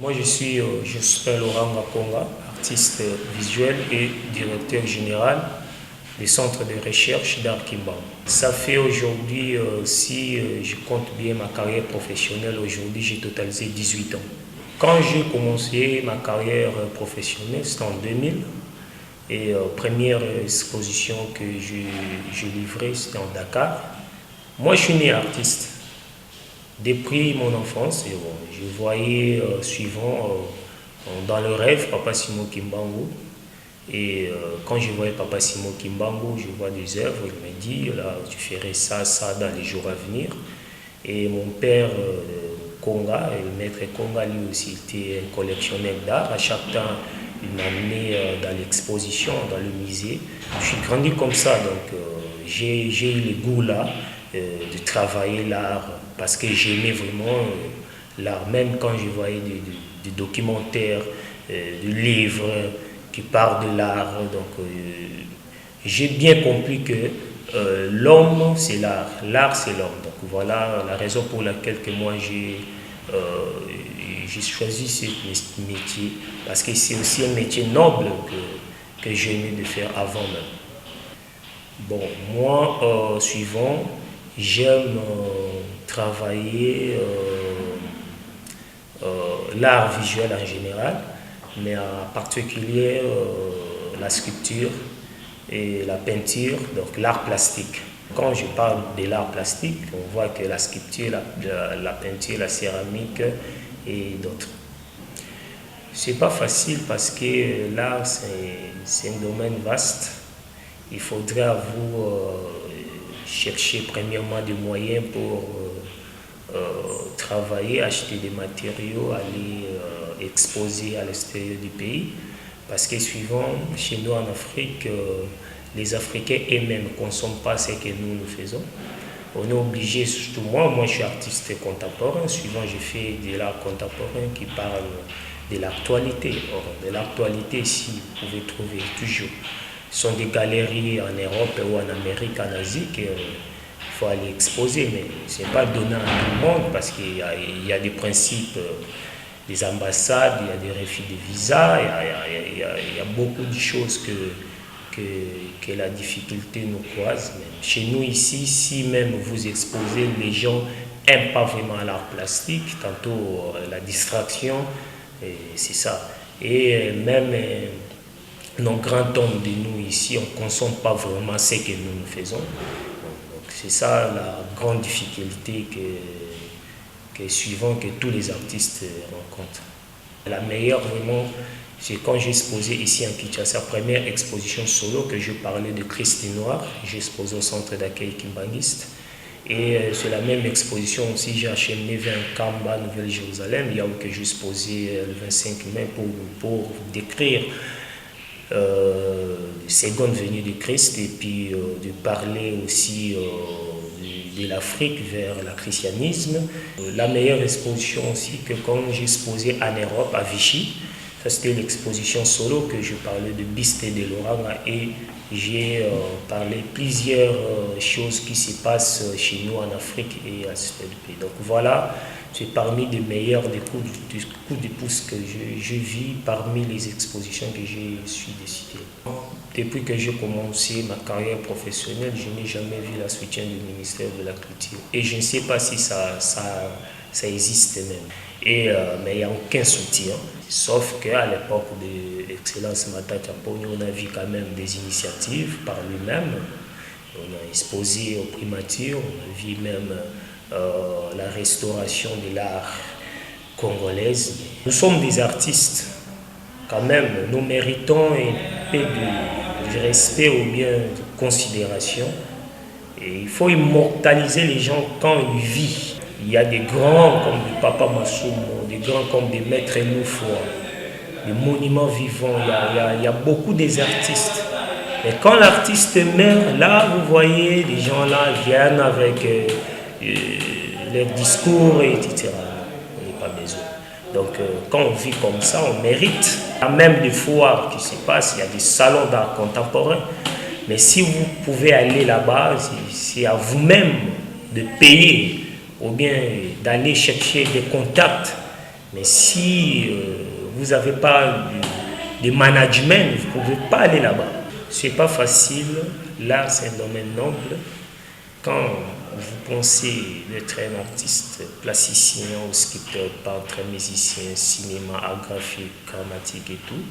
Moi, je suis Laurent Ngakonga, artiste visuel et directeur général du centre de recherche d'art Kimbangu. Ça fait aujourd'hui, si je compte bien ma carrière professionnelle, aujourd'hui j'ai totalisé 18 ans. Quand j'ai commencé ma carrière professionnelle, c'était en 2000. Et première exposition que je livrais, c'était en Dakar. Moi, je suis né artiste. Depuis mon enfance, et bon, je voyais dans le rêve Papa Simon Kimbangu. Et quand je voyais Papa Simon Kimbangu, je vois des œuvres, il me dit, là, tu ferais ça, ça dans les jours à venir. Et mon père, Konga, le maître Konga, lui aussi était un collectionneur d'art. À chaque temps, il m'a amené dans l'exposition, dans le musée. Je suis grandi comme ça, donc j'ai eu le goût là de travailler l'art parce que j'aimais vraiment l'art. Même quand je voyais des documentaires, des livres qui parlent de l'art, donc j'ai bien compris que l'homme c'est l'art, l'art c'est l'homme. Donc voilà la raison pour laquelle que moi j'ai choisi ce métier, parce que c'est aussi un métier noble que j'ai aimé de faire avant même. Bon, moi, suivant, j'aime travailler l'art visuel en général, mais en particulier la sculpture et la peinture, donc l'art plastique. Quand je parle de l'art plastique, on voit que la sculpture, la peinture, la céramique et d'autres. C'est pas facile parce que l'art, c'est un domaine vaste. Il faudrait vous chercher premièrement des moyens pour travailler, acheter des matériaux, aller exposer à l'extérieur du pays. Parce que suivant, chez nous en Afrique, les Africains eux-mêmes ne consomment pas ce que nous faisons. On est obligé, surtout moi je suis artiste contemporain, suivant je fais de l'art contemporain qui parle de l'actualité. Or, de l'actualité, ici, vous pouvez trouver toujours. Ce sont des galeries en Europe ou en Amérique, en Asie, qu'il faut aller exposer, mais ce n'est pas donné à tout le monde parce qu'il y a des principes des ambassades, il y a des refus de visa, il y a beaucoup de choses que la difficulté nous croise. Même chez nous ici, si même vous exposez, les gens n'aiment pas vraiment l'art plastique, tantôt la distraction, c'est ça. Et même nos grands hommes de nous ici, on ne consomme pas vraiment ce que nous faisons. C'est ça la grande difficulté que suivant que tous les artistes rencontrent. La meilleure vraiment, c'est quand j'ai exposé ici en Kinshasa, première exposition solo que je parlais de Christ Noir, j'ai exposé au centre d'accueil kimbanguiste. Et c'est la même exposition aussi, j'ai acheminé vers Kamba, Nouvelle-Jérusalem, il y a où que j'ai exposé le 25 mai pour décrire la seconde venue de Christ et puis de parler aussi de l'Afrique vers le christianisme. La meilleure exposition aussi que quand j'ai exposé en Europe, à Vichy, ça c'était l'exposition solo que je parlais de Biste de Loranga et j'ai parlé plusieurs choses qui se passent chez nous en Afrique et à ce pays. Donc voilà, c'est parmi les meilleurs des coups de pouce que je vis parmi les expositions que je suis décidé. Depuis que j'ai commencé ma carrière professionnelle, je n'ai jamais vu la soutien du ministère de la Culture. Et je ne sais pas si ça existe même. Mais il n'y a aucun soutien. Sauf qu'à l'époque de l'excellence Mata Champoni, on a vu quand même des initiatives par lui-même. On a exposé aux primatures, on a vu même la restauration de l'art congolaise. Nous sommes des artistes, quand même, nous méritons un peu de respect ou bien de considération. Et il faut immortaliser les gens quand ils vivent. Il y a des grands comme le Papa Masumo, des grands comme des maîtres Loufouan, des monuments vivants, il y a beaucoup des artistes. Mais quand l'artiste meurt, là, vous voyez, les gens là viennent avec leurs discours, etc. On n'est pas besoin. Donc, quand on vit comme ça, on mérite. Il y a même des foires qui se passent, il y a des salons d'art contemporain. Mais si vous pouvez aller là-bas, c'est à vous-même de payer ou bien d'aller chercher des contacts Mais si vous n'avez pas de management, vous ne pouvez pas aller là-bas. Ce n'est pas facile. L'art, c'est un domaine noble. Quand vous pensez d'être un artiste plasticien ou sculpteur, peintre, musicien, cinéma, art graphique, grammatique et tout,